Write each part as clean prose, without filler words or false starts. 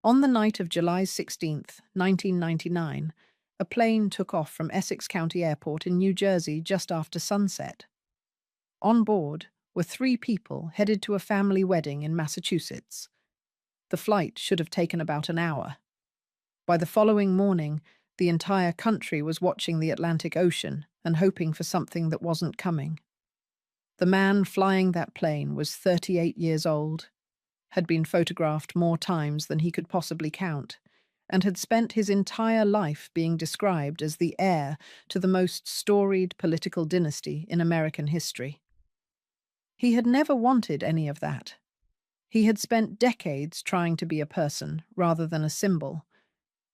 On the night of July 16th, 1999, a plane took off from Essex County Airport in New Jersey just after sunset. On board were three people headed to a family wedding in Massachusetts. The flight should have taken about an hour. By the following morning, the entire country was watching the Atlantic Ocean and hoping for something that wasn't coming. The man flying that plane was 38 years old, had been photographed more times than he could possibly count, and had spent his entire life being described as the heir to the most storied political dynasty in American history. He had never wanted any of that. He had spent decades trying to be a person rather than a symbol,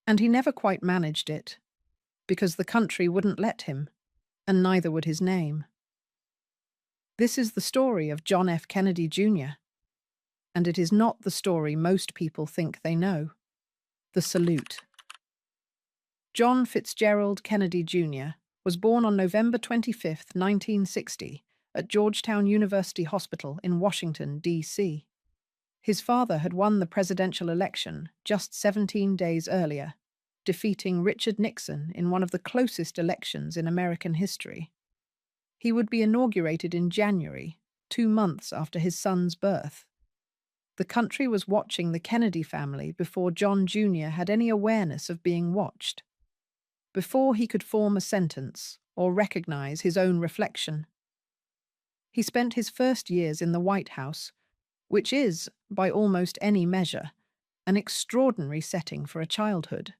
and he never quite managed it, because the country wouldn't let him, and neither would his name. This is the story of John F. Kennedy Jr., and it is not the story most people think they know. The salute. John Fitzgerald Kennedy Jr. was born on November 25, 1960, at Georgetown University Hospital in Washington, D.C. His father had won the presidential election just 17 days earlier, defeating Richard Nixon in one of the closest elections in American history. He would be inaugurated in January, 2 months after his son's birth. The country was watching the Kennedy family before John Jr. had any awareness of being watched, before he could form a sentence or recognize his own reflection. He spent his first years in the White House, which is, by almost any measure, an extraordinary setting for a childhood.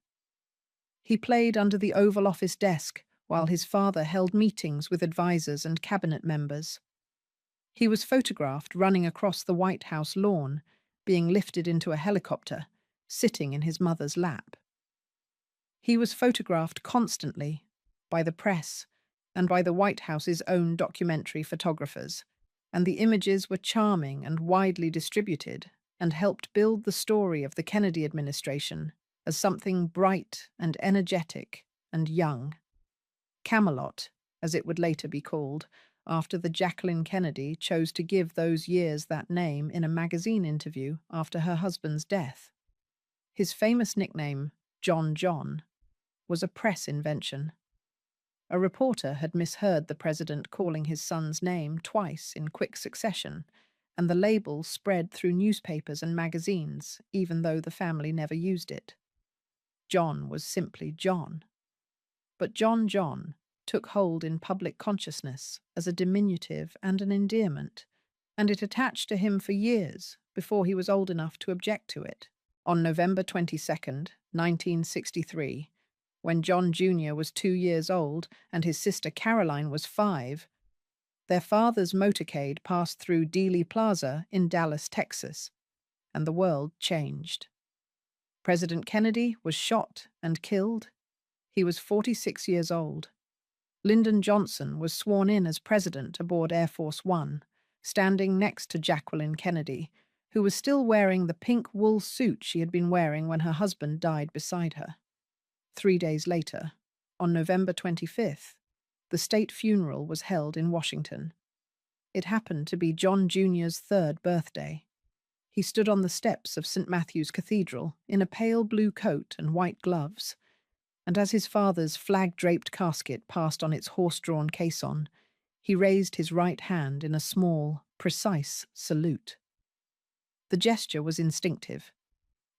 He played under the Oval Office desk while his father held meetings with advisors and cabinet members. He was photographed running across the White House lawn, being lifted into a helicopter, sitting in his mother's lap. He was photographed constantly by the press and by the White House's own documentary photographers, and the images were charming and widely distributed and helped build the story of the Kennedy administration as something bright and energetic and young. Camelot, as it would later be called, after the Jacqueline Kennedy chose to give those years that name in a magazine interview after her husband's death. His famous nickname, John, was a press invention. A reporter had misheard the president calling his son's name twice in quick succession, and the label spread through newspapers and magazines, even though the family never used it. John was simply John. But John took hold in public consciousness as a diminutive and an endearment, and it attached to him for years before he was old enough to object to it. On November 22nd, 1963, when John Jr. was 2 years old and his sister Caroline was 5, their father's motorcade passed through Dealey Plaza in Dallas, Texas, and the world changed. President Kennedy was shot and killed. He was 46 years old. Lyndon Johnson was sworn in as president aboard Air Force One, standing next to Jacqueline Kennedy, who was still wearing the pink wool suit she had been wearing when her husband died beside her. 3 days later, on November 25th, the state funeral was held in Washington. It happened to be John Jr.'s 3rd birthday. He stood on the steps of St. Matthew's Cathedral in a pale blue coat and white gloves, and as his father's flag-draped casket passed on its horse-drawn caisson, he raised his right hand in a small, precise salute. The gesture was instinctive,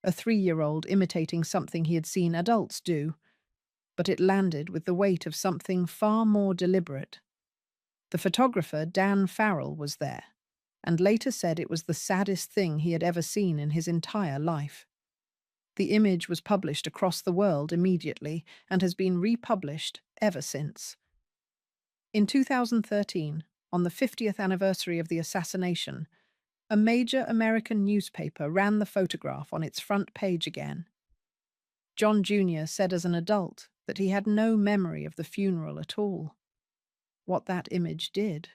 a 3-year-old imitating something he had seen adults do, but it landed with the weight of something far more deliberate. The photographer, Dan Farrell, was there, and later said it was the saddest thing he had ever seen in his entire life. The image was published across the world immediately and has been republished ever since. In 2013, on the 50th anniversary of the assassination, a major American newspaper ran the photograph on its front page again. John Jr. said as an adult that he had no memory of the funeral at all. What that image did,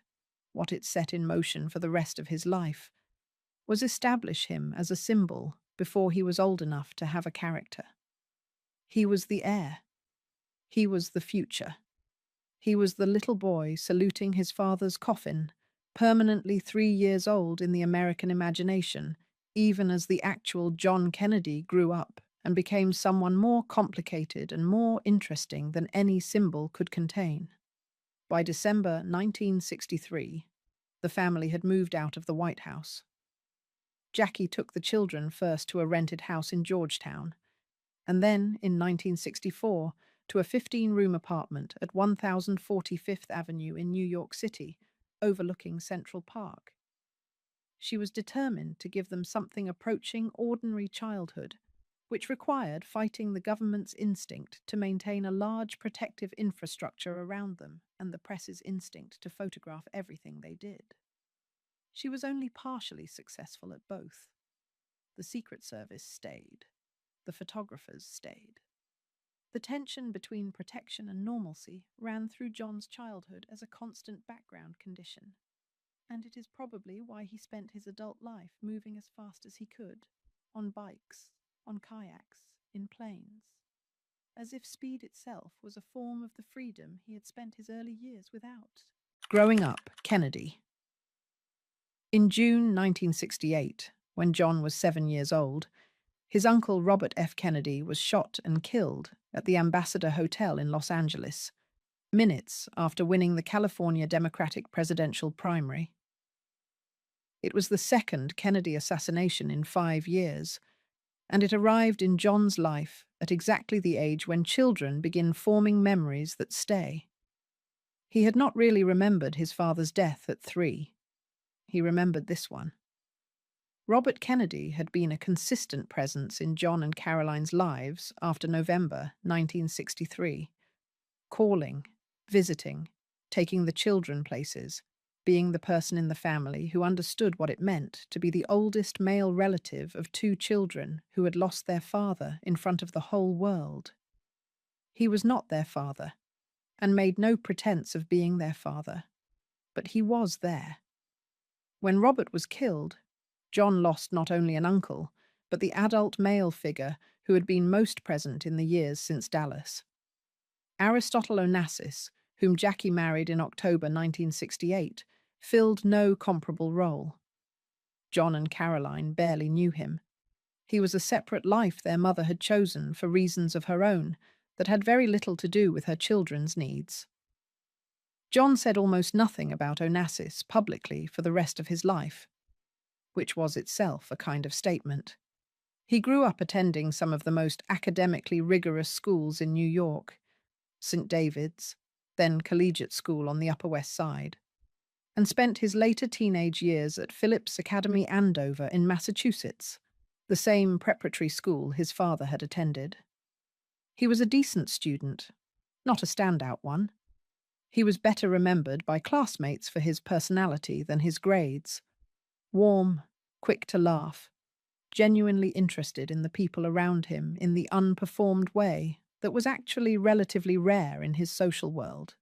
what it set in motion for the rest of his life, was establish him as a symbol before he was old enough to have a character. He was the heir. He was the future. He was the little boy saluting his father's coffin, permanently 3 years old in the American imagination, even as the actual John Kennedy grew up and became someone more complicated and more interesting than any symbol could contain. By December 1963, the family had moved out of the White House. Jackie took the children first to a rented house in Georgetown, and then, in 1964, to a 15-room apartment at 1045th Avenue in New York City, overlooking Central Park. She was determined to give them something approaching ordinary childhood, which required fighting the government's instinct to maintain a large protective infrastructure around them and the press's instinct to photograph everything they did. She was only partially successful at both. The Secret Service stayed. The photographers stayed. The tension between protection and normalcy ran through John's childhood as a constant background condition, and it is probably why he spent his adult life moving as fast as he could, on bikes, on kayaks, in planes, as if speed itself was a form of the freedom he had spent his early years without. Growing up, Kennedy. In June 1968, when John was 7 years old, his uncle Robert F. Kennedy was shot and killed at the Ambassador Hotel in Los Angeles, minutes after winning the California Democratic presidential primary. It was the second Kennedy assassination in 5 years, and it arrived in John's life at exactly the age when children begin forming memories that stay. He had not really remembered his father's death at 3. He remembered this one. Robert Kennedy had been a consistent presence in John and Caroline's lives after November 1963, calling, visiting, taking the children places, being the person in the family who understood what it meant to be the oldest male relative of 2 children who had lost their father in front of the whole world. He was not their father, and made no pretense of being their father, but he was there. When Robert was killed, John lost not only an uncle, but the adult male figure who had been most present in the years since Dallas. Aristotle Onassis, whom Jackie married in October 1968, filled no comparable role. John and Caroline barely knew him. He was a separate life their mother had chosen for reasons of her own that had very little to do with her children's needs. John said almost nothing about Onassis publicly for the rest of his life, which was itself a kind of statement. He grew up attending some of the most academically rigorous schools in New York, St. David's, then collegiate school on the Upper West Side, and spent his later teenage years at Phillips Academy Andover in Massachusetts, the same preparatory school his father had attended. He was a decent student, not a standout one. He was better remembered by classmates for his personality than his grades. Warm, quick to laugh, genuinely interested in the people around him in the unperformed way that was actually relatively rare in his social world.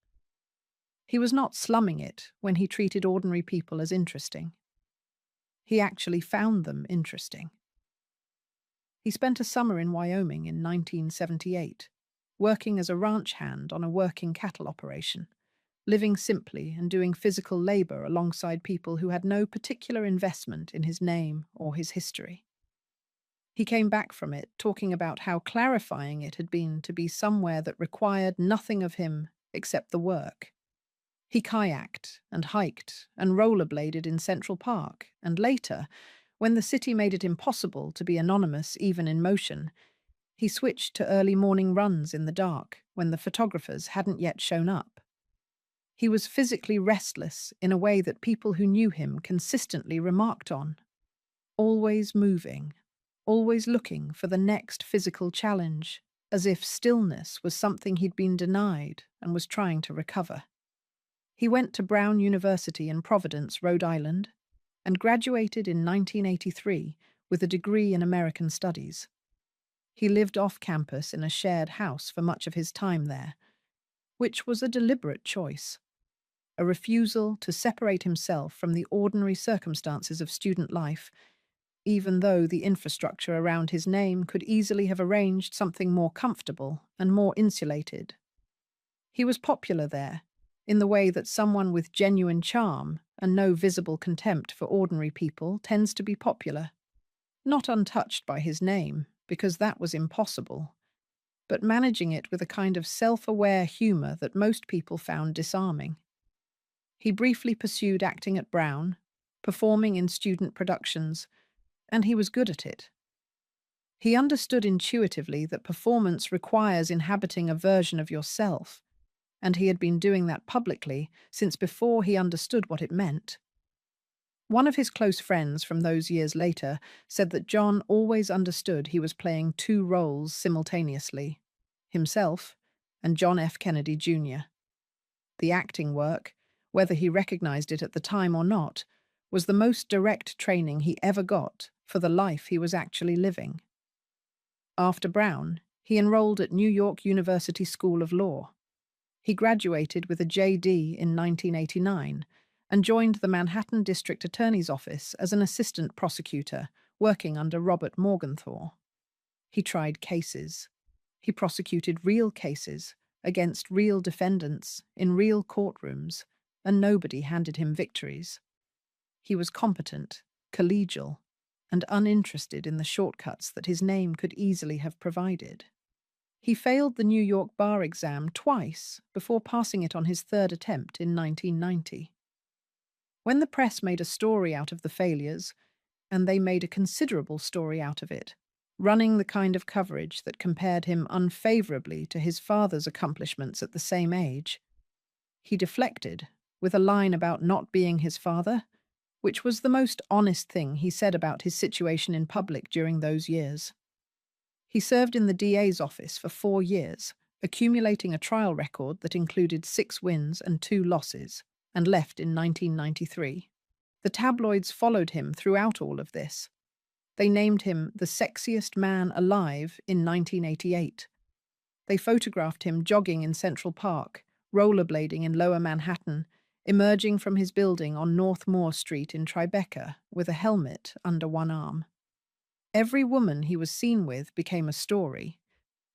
He was not slumming it when he treated ordinary people as interesting. He actually found them interesting. He spent a summer in Wyoming in 1978, working as a ranch hand on a working cattle operation, living simply and doing physical labor alongside people who had no particular investment in his name or his history. He came back from it talking about how clarifying it had been to be somewhere that required nothing of him except the work. He kayaked and hiked and rollerbladed in Central Park, and later, when the city made it impossible to be anonymous even in motion, he switched to early morning runs in the dark when the photographers hadn't yet shown up. He was physically restless in a way that people who knew him consistently remarked on. Always moving, always looking for the next physical challenge, as if stillness was something he'd been denied and was trying to recover. He went to Brown University in Providence, Rhode Island, and graduated in 1983 with a degree in American Studies. He lived off campus in a shared house for much of his time there, which was a deliberate choice, a refusal to separate himself from the ordinary circumstances of student life, even though the infrastructure around his name could easily have arranged something more comfortable and more insulated. He was popular there, in the way that someone with genuine charm and no visible contempt for ordinary people tends to be popular. not untouched by his name, because that was impossible, but managing it with a kind of self-aware humour that most people found disarming. He briefly pursued acting at Brown, performing in student productions, and he was good at it. He understood intuitively that performance requires inhabiting a version of yourself, and he had been doing that publicly since before he understood what it meant. One of his close friends from those years later said that John always understood he was playing two roles simultaneously, himself and John F. Kennedy Jr. The acting work, whether he recognized it at the time or not, was the most direct training he ever got for the life he was actually living. After Brown, he enrolled at New York University School of Law. He graduated with a JD in 1989 and joined the Manhattan District Attorney's Office as an assistant prosecutor, working under Robert Morgenthau. He tried cases. He prosecuted real cases against real defendants in real courtrooms, and nobody handed him victories. He was competent, collegial, and uninterested in the shortcuts that his name could easily have provided. He failed the New York bar exam twice before passing it on his third attempt in 1990. When the press made a story out of the failures, and they made a considerable story out of it, running the kind of coverage that compared him unfavorably to his father's accomplishments at the same age, he deflected with a line about not being his father, which was the most honest thing he said about his situation in public during those years. He served in the DA's office for 4 years, accumulating a trial record that included 6 wins and 2 losses, and left in 1993. The tabloids followed him throughout all of this. They named him the sexiest man alive in 1988. They photographed him jogging in Central Park, rollerblading in Lower Manhattan, emerging from his building on North Moore Street in Tribeca with a helmet under one arm. Every woman he was seen with became a story.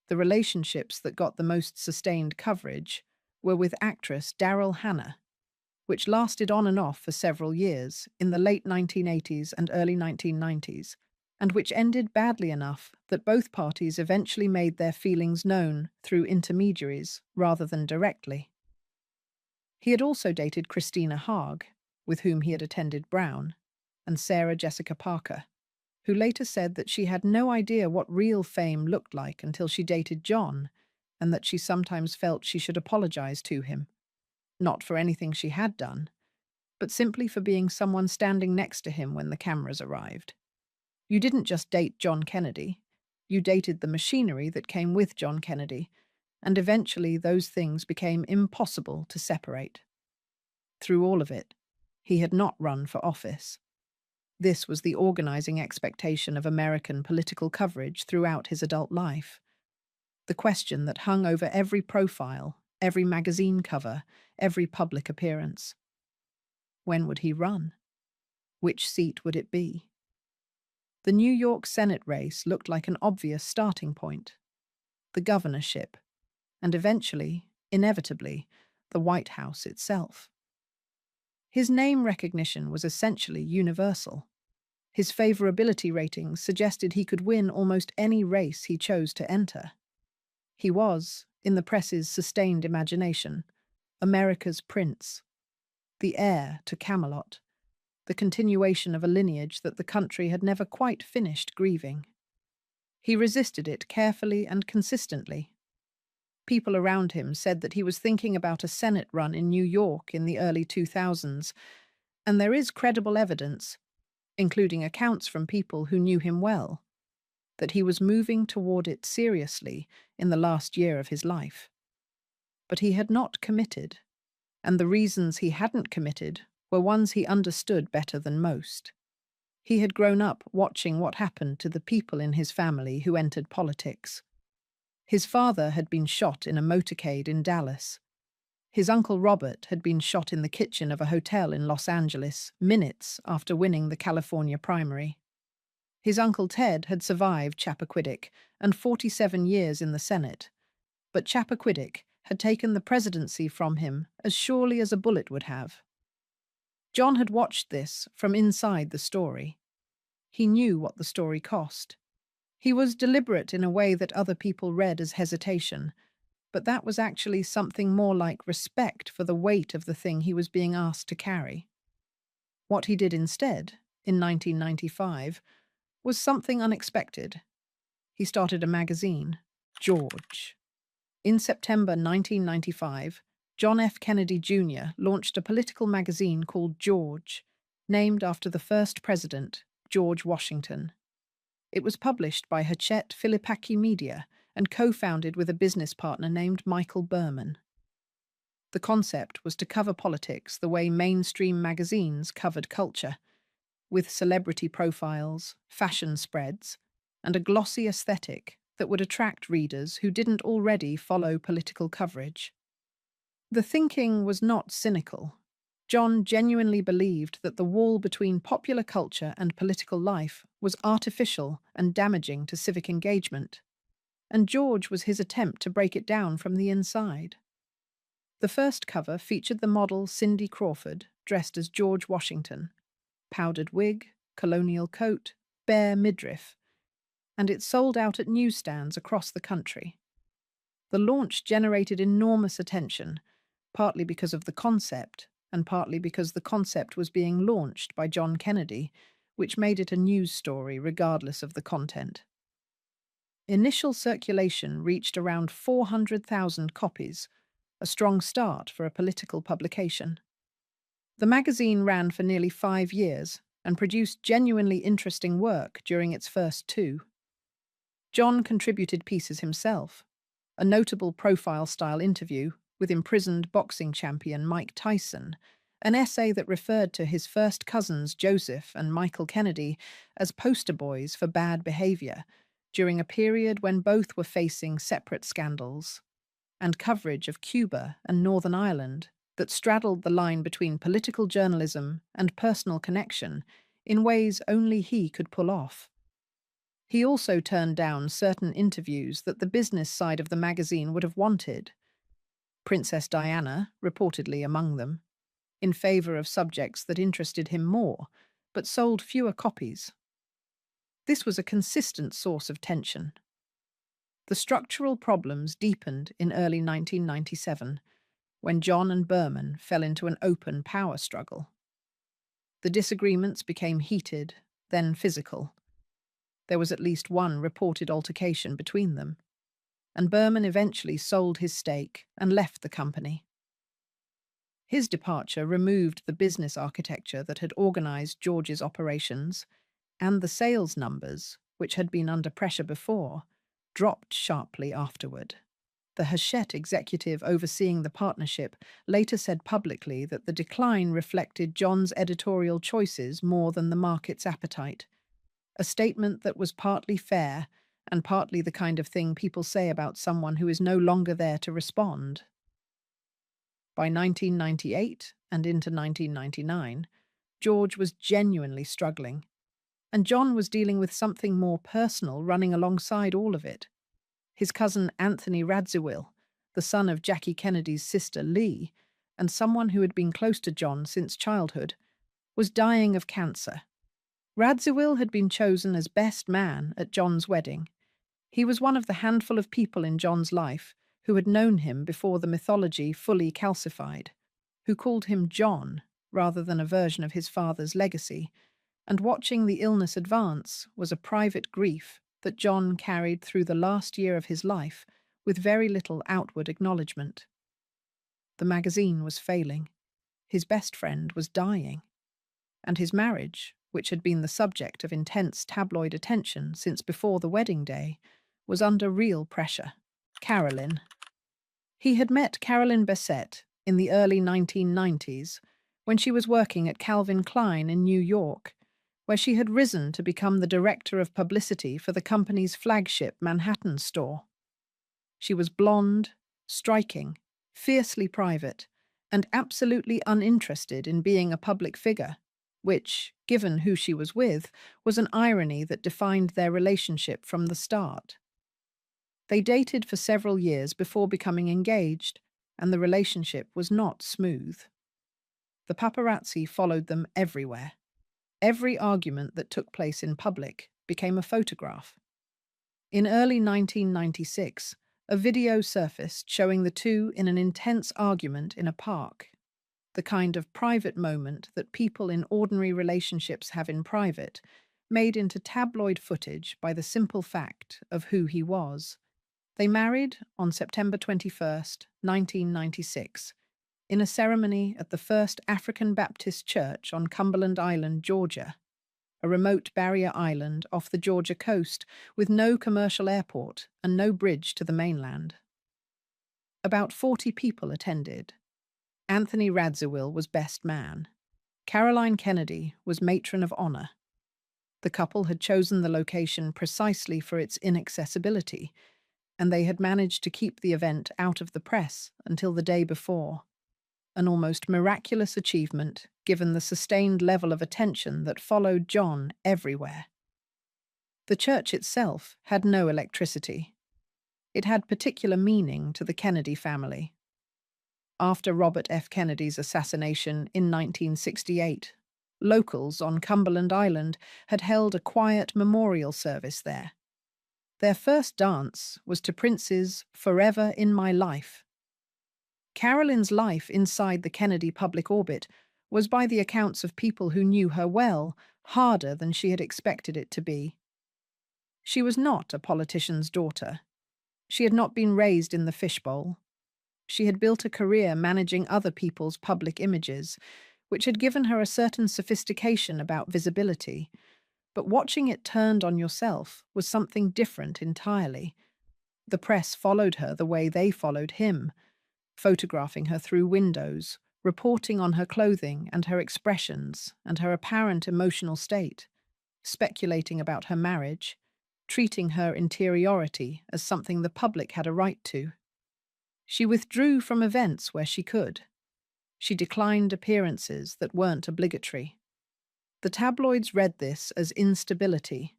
The relationships that got the most sustained coverage were with actress Daryl Hannah, which lasted on and off for several years in the late 1980s and early 1990s, and which ended badly enough that both parties eventually made their feelings known through intermediaries rather than directly. He had also dated Christina Haag, with whom he had attended Brown, and Sarah Jessica Parker, who later said that she had no idea what real fame looked like until she dated John, and that she sometimes felt she should apologize to him, not for anything she had done, but simply for being someone standing next to him when the cameras arrived. You didn't just date John Kennedy, you dated the machinery that came with John Kennedy, and eventually those things became impossible to separate. Through all of it, he had not run for office. This was the organizing expectation of American political coverage throughout his adult life. The question that hung over every profile, every magazine cover, every public appearance. When would he run? Which seat would it be? The New York Senate race looked like an obvious starting point. The governorship, and eventually, inevitably, the White House itself. His name recognition was essentially universal. His favorability ratings suggested he could win almost any race he chose to enter. He was, in the press's sustained imagination, America's prince, the heir to Camelot, the continuation of a lineage that the country had never quite finished grieving. He resisted it carefully and consistently. People around him said that he was thinking about a Senate run in New York in the early 2000s, and there is credible evidence, including accounts from people who knew him well, that he was moving toward it seriously in the last year of his life. But he had not committed, and the reasons he hadn't committed were ones he understood better than most. He had grown up watching what happened to the people in his family who entered politics. His father had been shot in a motorcade in Dallas. His uncle Robert had been shot in the kitchen of a hotel in Los Angeles minutes after winning the California primary. His uncle Ted had survived Chappaquiddick and 47 years in the Senate, but Chappaquiddick had taken the presidency from him as surely as a bullet would have. John had watched this from inside the story. He knew what the story cost. He was deliberate in a way that other people read as hesitation, but that was actually something more like respect for the weight of the thing he was being asked to carry. What he did instead, in 1995, was something unexpected. He started a magazine, George. In September 1995, John F. Kennedy Jr. launched a political magazine called George, named after the first president, George Washington. It was published by Hachette Filipaki Media and co-founded with a business partner named Michael Berman. The concept was to cover politics the way mainstream magazines covered culture, with celebrity profiles, fashion spreads, and a glossy aesthetic that would attract readers who didn't already follow political coverage. The thinking was not cynical. John genuinely believed that the wall between popular culture and political life was artificial and damaging to civic engagement, and George was his attempt to break it down from the inside. The first cover featured the model Cindy Crawford, dressed as George Washington, powdered wig, colonial coat, bare midriff, and it sold out at newsstands across the country. The launch generated enormous attention, partly because of the concept, and partly because the concept was being launched by John Kennedy, which made it a news story regardless of the content. Initial circulation reached around 400,000 copies, a strong start for a political publication. The magazine ran for nearly 5 years and produced genuinely interesting work during its first 2. John contributed pieces himself, a notable profile-style interview with imprisoned boxing champion Mike Tyson, an essay that referred to his first cousins Joseph and Michael Kennedy as poster boys for bad behavior during a period when both were facing separate scandals, and coverage of Cuba and Northern Ireland that straddled the line between political journalism and personal connection in ways only he could pull off. He also turned down certain interviews that the business side of the magazine would have wanted, Princess Diana reportedly among them, in favor of subjects that interested him more, but sold fewer copies. This was a consistent source of tension. The structural problems deepened in early 1997, when John and Berman fell into an open power struggle. The disagreements became heated, then physical. There was at least one reported altercation between them, and Berman eventually sold his stake and left the company. His departure removed the business architecture that had organized George's operations, and the sales numbers, which had been under pressure before, dropped sharply afterward. The Hachette executive overseeing the partnership later said publicly that the decline reflected John's editorial choices more than the market's appetite, a statement that was partly fair and partly the kind of thing people say about someone who is no longer there to respond. By 1998 and into 1999, George was genuinely struggling, and John was dealing with something more personal running alongside all of it. His cousin Anthony Radziwill, the son of Jackie Kennedy's sister Lee, and someone who had been close to John since childhood, was dying of cancer. Radziwill had been chosen as best man at John's wedding. He was one of the handful of people in John's life who had known him before the mythology fully calcified, who called him John rather than a version of his father's legacy, and watching the illness advance was a private grief that John carried through the last year of his life with very little outward acknowledgement. The magazine was failing, his best friend was dying, and his marriage, which had been the subject of intense tabloid attention since before the wedding day, was under real pressure. Carolyn. He had met Carolyn Bessette in the early 1990s when she was working at Calvin Klein in New York, where she had risen to become the director of publicity for the company's flagship Manhattan store. She was blonde, striking, fiercely private, and absolutely uninterested in being a public figure, which, given who she was with, was an irony that defined their relationship from the start. They dated for several years before becoming engaged, and the relationship was not smooth. The paparazzi followed them everywhere. Every argument that took place in public became a photograph. In early 1996, a video surfaced showing the two in an intense argument in a park, the kind of private moment that people in ordinary relationships have in private, made into tabloid footage by the simple fact of who he was. They married on September 21st, 1996, in a ceremony at the First African Baptist Church on Cumberland Island, Georgia, a remote barrier island off the Georgia coast with no commercial airport and no bridge to the mainland. About 40 people attended. Anthony Radziwill was best man. Caroline Kennedy was matron of honor. The couple had chosen the location precisely for its inaccessibility, and they had managed to keep the event out of the press until the day before. An almost miraculous achievement, given the sustained level of attention that followed John everywhere. The church itself had no electricity. It had particular meaning to the Kennedy family. After Robert F. Kennedy's assassination in 1968, locals on Cumberland Island had held a quiet memorial service there. Their first dance was to Prince's "Forever in My Life." Carolyn's life inside the Kennedy public orbit was, by the accounts of people who knew her well, harder than she had expected it to be. She was not a politician's daughter. She had not been raised in the fishbowl. She had built a career managing other people's public images, which had given her a certain sophistication about visibility. But watching it turned on yourself was something different entirely. The press followed her the way they followed him, photographing her through windows, reporting on her clothing and her expressions and her apparent emotional state, speculating about her marriage, treating her interiority as something the public had a right to. She withdrew from events where she could. She declined appearances that weren't obligatory. The tabloids read this as instability.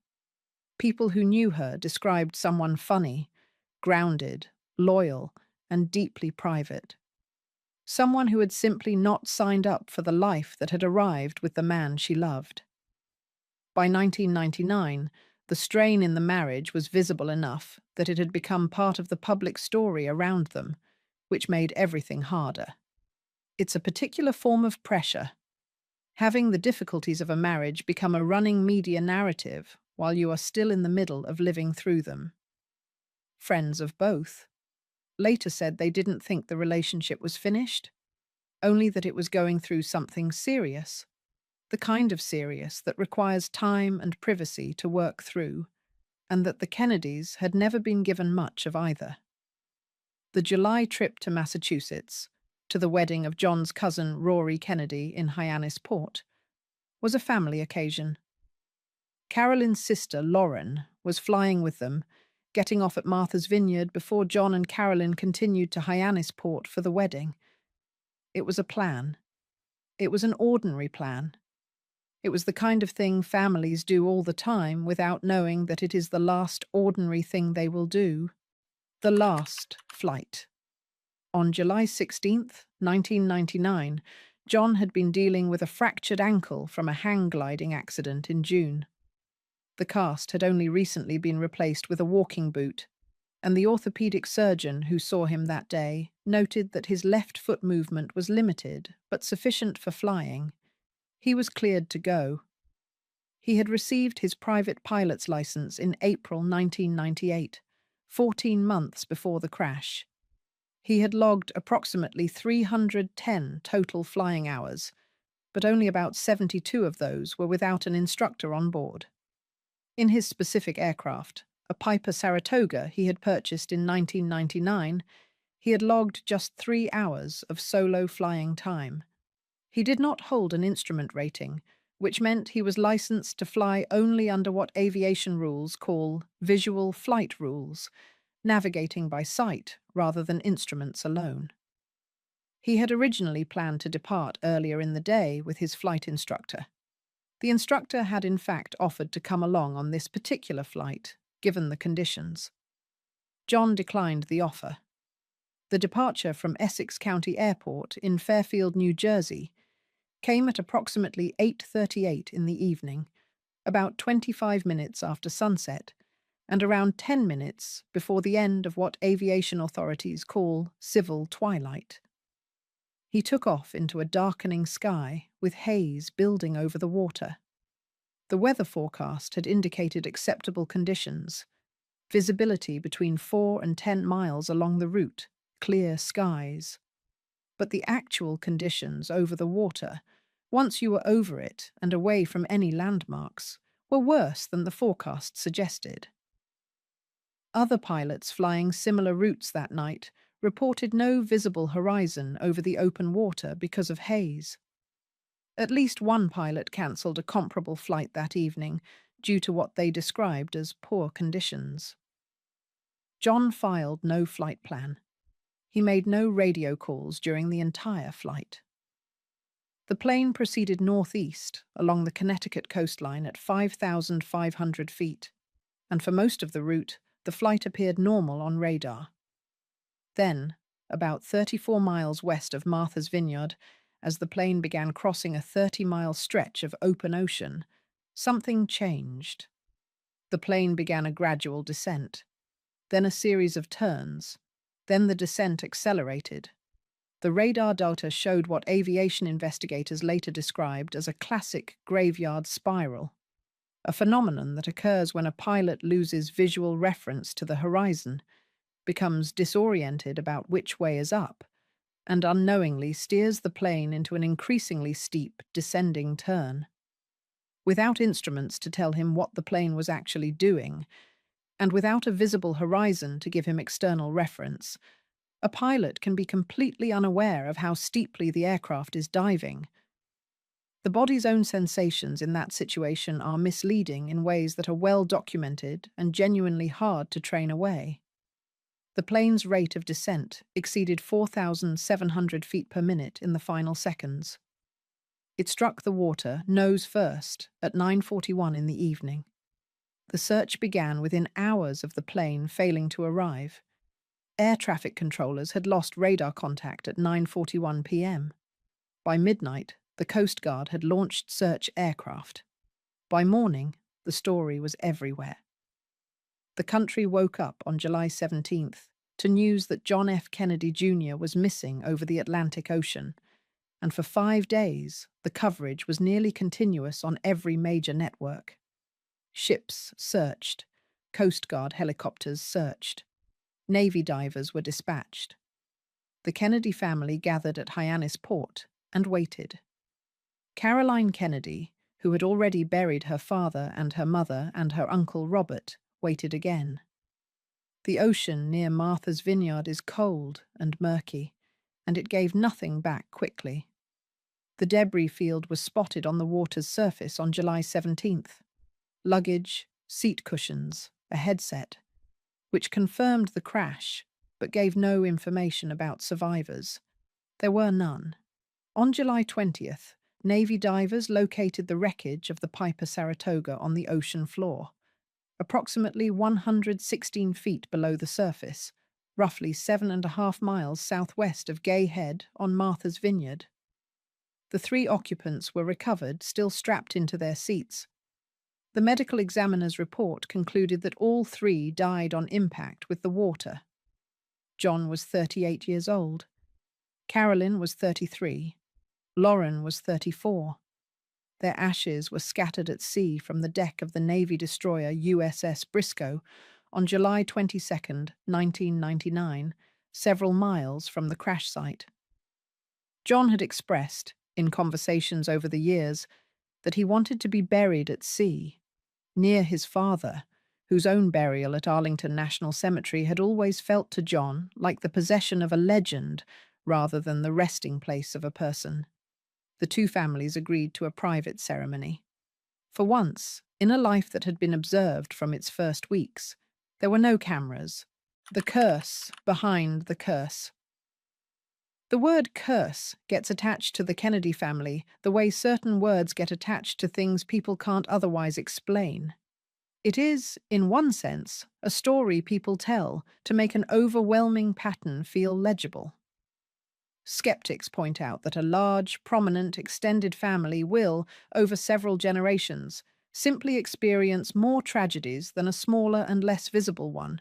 People who knew her described someone funny, grounded, loyal, and deeply private. Someone who had simply not signed up for the life that had arrived with the man she loved. By 1999, the strain in the marriage was visible enough that it had become part of the public story around them, which made everything harder. It's a particular form of pressure. Having the difficulties of a marriage become a running media narrative while you are still in the middle of living through them. Friends of both later said they didn't think the relationship was finished, only that it was going through something serious, the kind of serious that requires time and privacy to work through, and that the Kennedys had never been given much of either. The July trip to Massachusetts, to the wedding of John's cousin Rory Kennedy in Hyannisport, was a family occasion. Carolyn's sister Lauren was flying with them, getting off at Martha's Vineyard before John and Carolyn continued to Hyannisport for the wedding. It was a plan. It was an ordinary plan. It was the kind of thing families do all the time without knowing that it is the last ordinary thing they will do. The last flight. On July 16th, 1999, John had been dealing with a fractured ankle from a hang gliding accident in June. The cast had only recently been replaced with a walking boot, and the orthopedic surgeon who saw him that day noted that his left foot movement was limited but sufficient for flying. He was cleared to go. He had received his private pilot's license in April 1998, 14 months before the crash. He had logged approximately 310 total flying hours, but only about 72 of those were without an instructor on board. In his specific aircraft, a Piper Saratoga he had purchased in 1999, he had logged just 3 hours of solo flying time. He did not hold an instrument rating, which meant he was licensed to fly only under what aviation rules call visual flight rules, navigating by sight rather than instruments alone. He had originally planned to depart earlier in the day with his flight instructor. The instructor had in fact offered to come along on this particular flight, given the conditions. John declined the offer. The departure from Essex County Airport in Fairfield, New Jersey, came at approximately 8:38 in the evening, about 25 minutes after sunset, and around 10 minutes before the end of what aviation authorities call civil twilight. He took off into a darkening sky with haze building over the water. The weather forecast had indicated acceptable conditions, visibility between 4 and 10 miles along the route, clear skies. But the actual conditions over the water, once you were over it and away from any landmarks, were worse than the forecast suggested. Other pilots flying similar routes that night reported no visible horizon over the open water because of haze. At least one pilot cancelled a comparable flight that evening due to what they described as poor conditions. John filed no flight plan. He made no radio calls during the entire flight. The plane proceeded northeast along the Connecticut coastline at 5,500 feet, and for most of the route, the flight appeared normal on radar. Then, about 34 miles west of Martha's Vineyard, as the plane began crossing a 30-mile stretch of open ocean, something changed. The plane began a gradual descent, then a series of turns, then the descent accelerated. The radar data showed what aviation investigators later described as a classic graveyard spiral, a phenomenon that occurs when a pilot loses visual reference to the horizon, becomes disoriented about which way is up, and unknowingly steers the plane into an increasingly steep, descending turn. Without instruments to tell him what the plane was actually doing, and without a visible horizon to give him external reference, a pilot can be completely unaware of how steeply the aircraft is diving. The body's own sensations in that situation are misleading in ways that are well documented and genuinely hard to train away. The plane's rate of descent exceeded 4,700 feet per minute in the final seconds. It struck the water nose first at 9:41 in the evening. The search began within hours of the plane failing to arrive. Air traffic controllers had lost radar contact at 9:41 p.m. By midnight, the Coast Guard had launched search aircraft. By morning, the story was everywhere. The country woke up on July 17th to news that John F. Kennedy Jr. was missing over the Atlantic Ocean, and for 5 days, the coverage was nearly continuous on every major network. Ships searched, Coast Guard helicopters searched, Navy divers were dispatched. The Kennedy family gathered at Hyannis Port and waited. Caroline Kennedy, who had already buried her father and her mother and her uncle Robert, waited again. The ocean near Martha's Vineyard is cold and murky, and it gave nothing back quickly. The debris field was spotted on the water's surface on July 17th. Luggage, seat cushions, a headset, which confirmed the crash, but gave no information about survivors. There were none. On July 20th, Navy divers located the wreckage of the Piper Saratoga on the ocean floor, approximately 116 feet below the surface, roughly 7.5 miles southwest of Gay Head on Martha's Vineyard. The 3 occupants were recovered, still strapped into their seats. The medical examiner's report concluded that all 3 died on impact with the water. John was 38 years old. Carolyn was 33. Lauren was 34. Their ashes were scattered at sea from the deck of the Navy destroyer USS Briscoe on July 22, 1999, several miles from the crash site. John had expressed, in conversations over the years, that he wanted to be buried at sea, near his father, whose own burial at Arlington National Cemetery had always felt to John like the possession of a legend rather than the resting place of a person. The 2 families agreed to a private ceremony. For once, in a life that had been observed from its first weeks, there were no cameras. The curse behind the curse. The word curse gets attached to the Kennedy family the way certain words get attached to things people can't otherwise explain. It is, in one sense, a story people tell to make an overwhelming pattern feel legible. Skeptics point out that a large, prominent, extended family will, over several generations, simply experience more tragedies than a smaller and less visible one.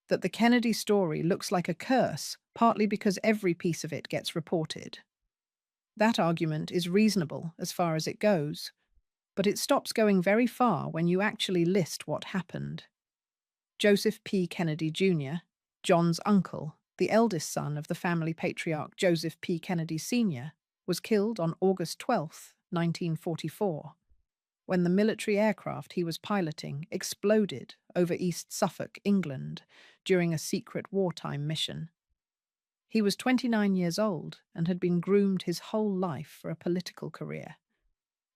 That the Kennedy story looks like a curse, partly because every piece of it gets reported. That argument is reasonable as far as it goes, but it stops going very far when you actually list what happened. Joseph P. Kennedy Jr., John's uncle, the eldest son of the family patriarch Joseph P. Kennedy Sr., was killed on August 12, 1944, when the military aircraft he was piloting exploded over East Suffolk, England, during a secret wartime mission. He was 29 years old and had been groomed his whole life for a political career.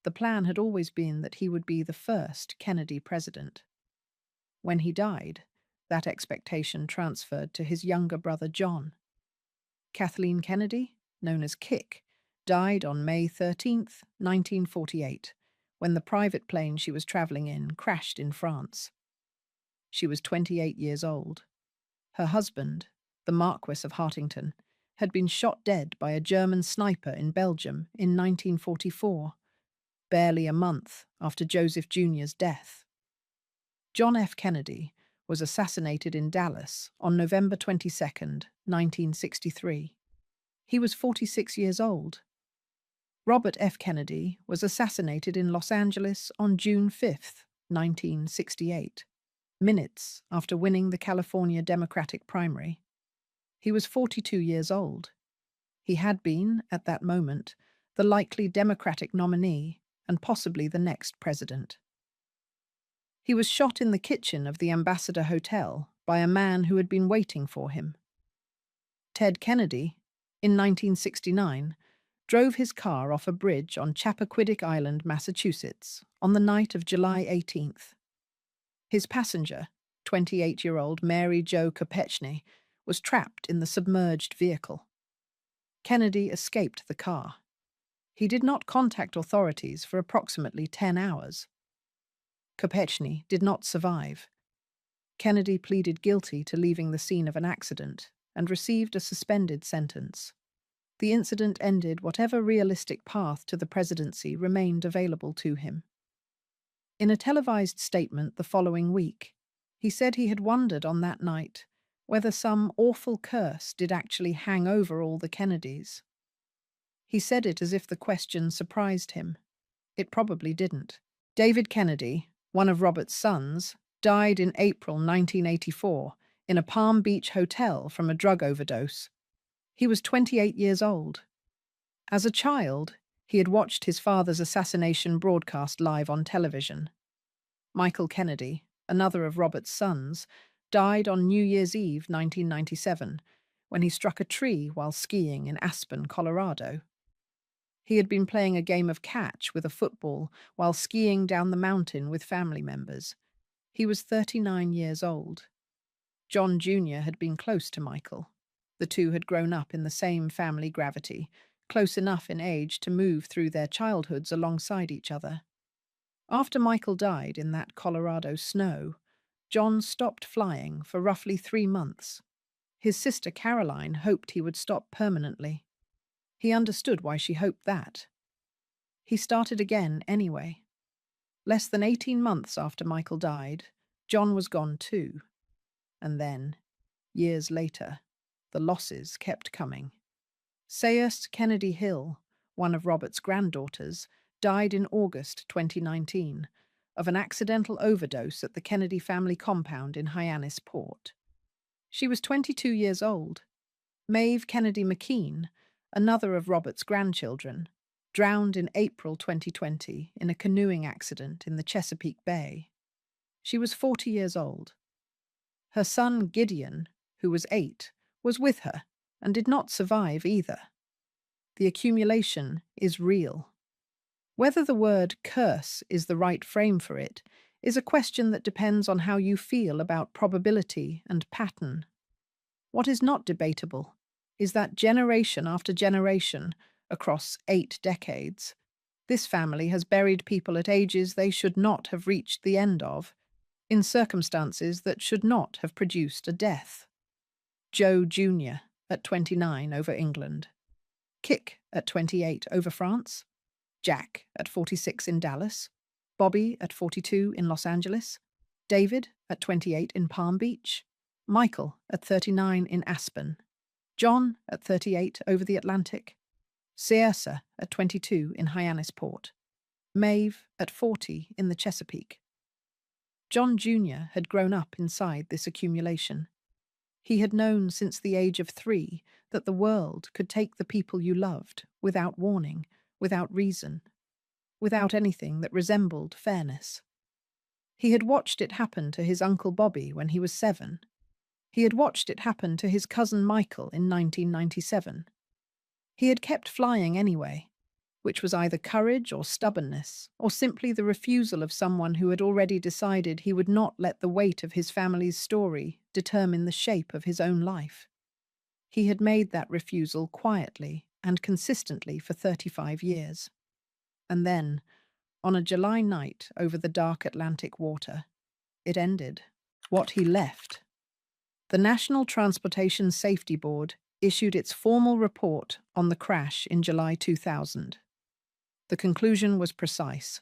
The plan had always been that he would be the first Kennedy president. When he died, that expectation transferred to his younger brother John. Kathleen Kennedy, known as Kick, died on May 13, 1948, when the private plane she was traveling in crashed in France. She was 28 years old. Her husband, the Marquis of Hartington, had been shot dead by a German sniper in Belgium in 1944, barely a month after Joseph Jr.'s death. John F. Kennedy was assassinated in Dallas on November 22, 1963. He was 46 years old. Robert F. Kennedy was assassinated in Los Angeles on June 5, 1968, minutes after winning the California Democratic primary. He was 42 years old. He had been, at that moment, the likely Democratic nominee and possibly the next president. He was shot in the kitchen of the Ambassador Hotel by a man who had been waiting for him. Ted Kennedy, in 1969, drove his car off a bridge on Chappaquiddick Island, Massachusetts, on the night of July 18th. His passenger, 28-year-old Mary Jo Kopechne, was trapped in the submerged vehicle. Kennedy escaped the car. He did not contact authorities for approximately 10 hours. Kopechne did not survive. Kennedy pleaded guilty to leaving the scene of an accident and received a suspended sentence. The incident ended whatever realistic path to the presidency remained available to him. In a televised statement the following week, he said he had wondered on that night whether some awful curse did actually hang over all the Kennedys. He said it as if the question surprised him. It probably didn't. David Kennedy, one of Robert's sons, died in April 1984 in a Palm Beach hotel from a drug overdose. He was 28 years old. As a child, he had watched his father's assassination broadcast live on television. Michael Kennedy, another of Robert's sons, died on New Year's Eve 1997 when he struck a tree while skiing in Aspen, Colorado. He had been playing a game of catch with a football while skiing down the mountain with family members. He was 39 years old. John Jr. had been close to Michael. The two had grown up in the same family gravity, close enough in age to move through their childhoods alongside each other. After Michael died in that Colorado snow, John stopped flying for roughly 3 months. His sister Caroline hoped he would stop permanently. He understood why she hoped that. He started again anyway. Less than 18 months after Michael died, John was gone too. And then, years later, the losses kept coming. Sayers Kennedy Hill, one of Robert's granddaughters, died in August 2019 of an accidental overdose at the Kennedy family compound in Hyannis Port. She was 22 years old. Maeve Kennedy McKean, another of Robert's grandchildren, drowned in April 2020 in a canoeing accident in the Chesapeake Bay. She was 40 years old. Her son Gideon, who was 8, was with her and did not survive either. The accumulation is real. Whether the word curse is the right frame for it is a question that depends on how you feel about probability and pattern. What is not debatable is that generation after generation, across 8 decades, this family has buried people at ages they should not have reached the end of, in circumstances that should not have produced a death. Joe Jr. at 29 over England. Kik at 28 over France, Jack at 46 in Dallas, Bobby at 42 in Los Angeles, David at 28 in Palm Beach, Michael at 39 in Aspen, John at 38 over the Atlantic, Siersa at 22 in Hyannisport, Maeve at 40 in the Chesapeake. John Jr. had grown up inside this accumulation. He had known since the age of 3 that the world could take the people you loved without warning, without reason, without anything that resembled fairness. He had watched it happen to his Uncle Bobby when he was 7. He had watched it happen to his cousin Michael in 1997. He had kept flying anyway, which was either courage or stubbornness, or simply the refusal of someone who had already decided he would not let the weight of his family's story determine the shape of his own life. He had made that refusal quietly and consistently for 35 years. And then, on a July night over the dark Atlantic water, it ended. What he left. The National Transportation Safety Board issued its formal report on the crash in July 2000. The conclusion was precise.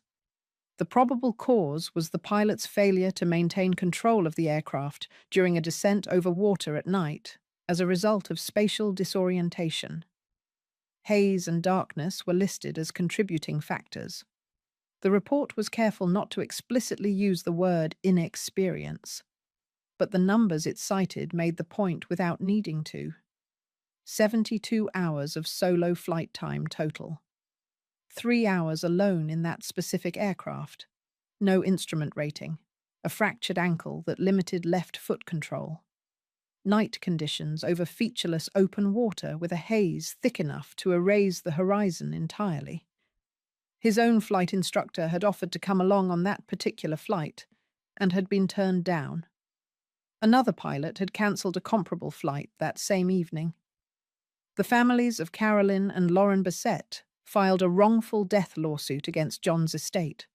The probable cause was the pilot's failure to maintain control of the aircraft during a descent over water at night as a result of spatial disorientation. Haze and darkness were listed as contributing factors. The report was careful not to explicitly use the word inexperience, but the numbers it cited made the point without needing to. 72 hours of solo flight time total. 3 hours alone in that specific aircraft. No instrument rating. A fractured ankle that limited left foot control. Night conditions over featureless open water with a haze thick enough to erase the horizon entirely. His own flight instructor had offered to come along on that particular flight and had been turned down. Another pilot had cancelled a comparable flight that same evening. The families of Carolyn and Lauren Bassett filed a wrongful death lawsuit against John's estate.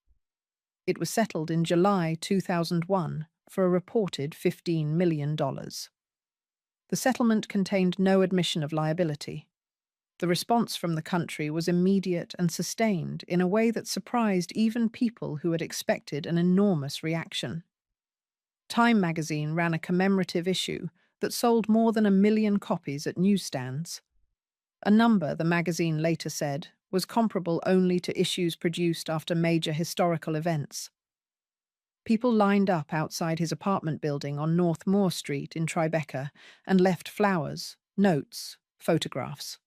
It was settled in July 2001 for a reported $15 million. The settlement contained no admission of liability. The response from the country was immediate and sustained in a way that surprised even people who had expected an enormous reaction. Time magazine ran a commemorative issue that sold more than 1 million copies at newsstands. A number, the magazine later said, was comparable only to issues produced after major historical events. People lined up outside his apartment building on North Moore Street in Tribeca and left flowers, notes, photographs.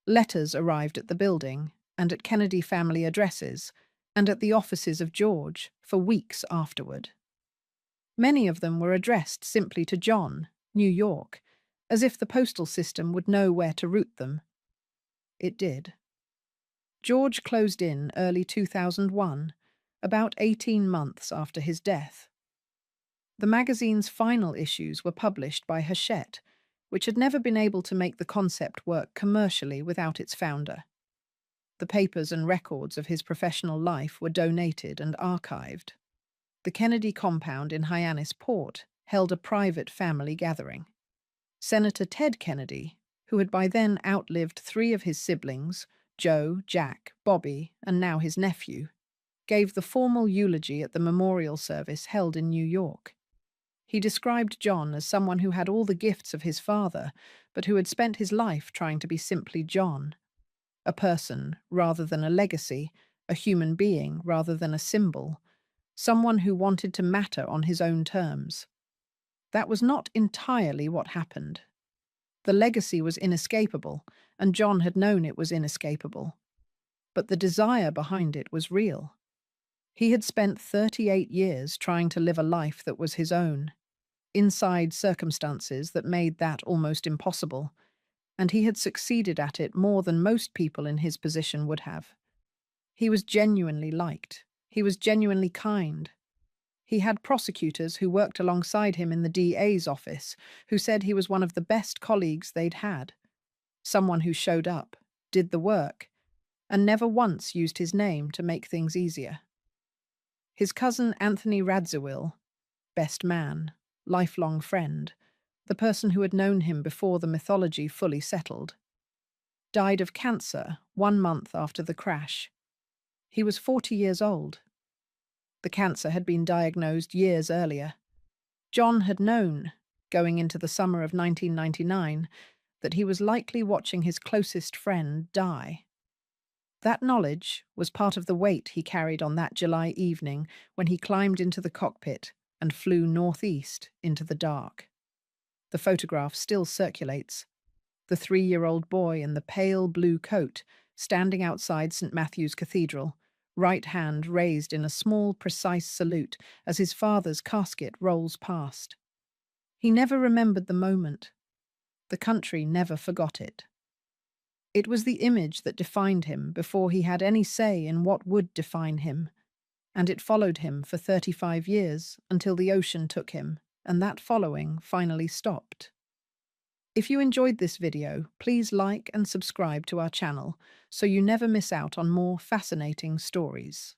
Letters arrived at the building and at Kennedy family addresses and at the offices of George for weeks afterward. Many of them were addressed simply to John, New York, as if the postal system would know where to route them. It did. George closed in early 2001, about 18 months after his death. The magazine's final issues were published by Hachette, which had never been able to make the concept work commercially without its founder. The papers and records of his professional life were donated and archived. The Kennedy compound in Hyannisport held a private family gathering. Senator Ted Kennedy, who had by then outlived 3 of his siblings, Joe, Jack, Bobby, and now his nephew, gave the formal eulogy at the memorial service held in New York. He described John as someone who had all the gifts of his father, but who had spent his life trying to be simply John. A person rather than a legacy, a human being rather than a symbol, someone who wanted to matter on his own terms. That was not entirely what happened. The legacy was inescapable, and John had known it was inescapable. But the desire behind it was real. He had spent 38 years trying to live a life that was his own, inside circumstances that made that almost impossible, and he had succeeded at it more than most people in his position would have. He was genuinely liked. He was genuinely kind. He had prosecutors who worked alongside him in the DA's office who said he was one of the best colleagues they'd had. Someone who showed up, did the work, and never once used his name to make things easier. His cousin Anthony Radziwill, best man, lifelong friend, the person who had known him before the mythology fully settled. died of cancer 1 month after the crash. He was 40 years old. The cancer had been diagnosed years earlier. John had known, going into the summer of 1999, that he was likely watching his closest friend die. That knowledge was part of the weight he carried on that July evening when he climbed into the cockpit and flew northeast into the dark. The photograph still circulates. The 3-year-old boy in the pale blue coat standing outside St. Matthew's Cathedral, right hand raised in a small, precise salute as his father's casket rolls past. He never remembered the moment. The country never forgot it. It was the image that defined him before he had any say in what would define him, and it followed him for 35 years until the ocean took him, and that following finally stopped. If you enjoyed this video, please like and subscribe to our channel so you never miss out on more fascinating stories.